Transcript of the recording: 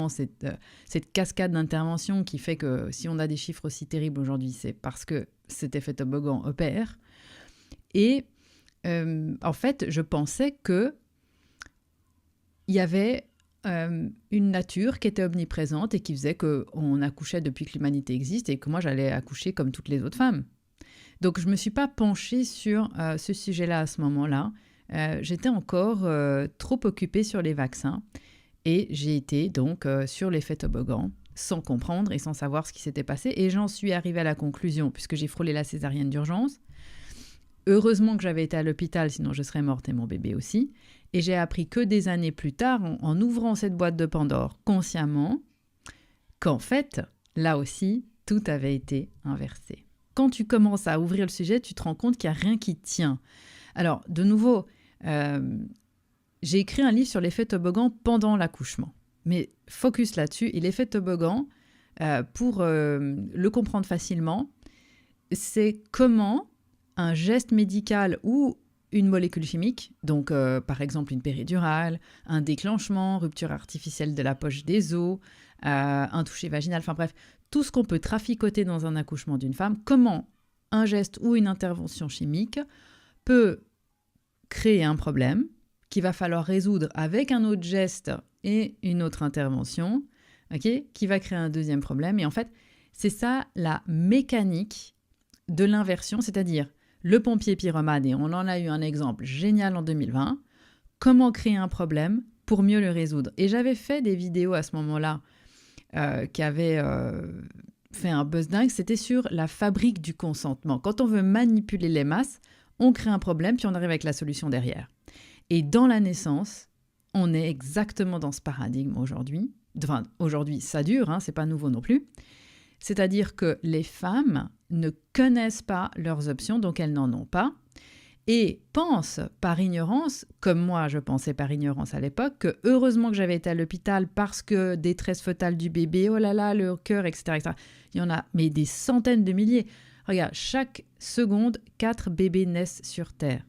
cette cascade d'interventions qui fait que si on a des chiffres aussi terribles aujourd'hui, c'est parce que cet effet toboggan opère. Et en fait, je pensais qu'il y avait une nature qui était omniprésente et qui faisait qu'on accouchait depuis que l'humanité existe et que moi, j'allais accoucher comme toutes les autres femmes. Donc, je ne me suis pas penchée sur ce sujet-là à ce moment-là. J'étais encore trop occupée sur les vaccins et j'ai été donc sur l'effet toboggan sans comprendre et sans savoir ce qui s'était passé. Et j'en suis arrivée à la conclusion, puisque j'ai frôlé la césarienne d'urgence. Heureusement que j'avais été à l'hôpital, sinon je serais morte et mon bébé aussi. Et j'ai appris que des années plus tard, en ouvrant cette boîte de Pandore consciemment, qu'en fait, là aussi, tout avait été inversé. Quand tu commences à ouvrir le sujet, tu te rends compte qu'il n'y a rien qui tient. Alors, de nouveau, j'ai écrit un livre sur l'effet toboggan pendant l'accouchement. Mais focus là-dessus. Et l'effet toboggan, pour le comprendre facilement, c'est comment un geste médical ou une molécule chimique, donc par exemple une péridurale, un déclenchement, rupture artificielle de la poche des os, un toucher vaginal, enfin bref, tout ce qu'on peut traficoter dans un accouchement d'une femme, comment un geste ou une intervention chimique peut créer un problème qu'il va falloir résoudre avec un autre geste et une autre intervention, qui va créer un deuxième problème. Et en fait, c'est ça la mécanique de l'inversion, c'est-à-dire le pompier pyromane, et on en a eu un exemple génial en 2020, comment créer un problème pour mieux le résoudre. Et j'avais fait des vidéos à ce moment-là qui avaient fait un buzz dingue, c'était sur la fabrique du consentement. Quand on veut manipuler les masses, on crée un problème, puis on arrive avec la solution derrière. Et dans la naissance, on est exactement dans ce paradigme aujourd'hui. Enfin, aujourd'hui, ça dure, c'est pas nouveau non plus. C'est-à-dire que les femmes ne connaissent pas leurs options, donc elles n'en ont pas, et pensent par ignorance, comme moi je pensais par ignorance à l'époque, que heureusement que j'avais été à l'hôpital parce que détresse fœtale du bébé, oh là là, le cœur, etc., etc. Il y en a mais des centaines de milliers. Regarde, chaque seconde, 4 bébés naissent sur Terre.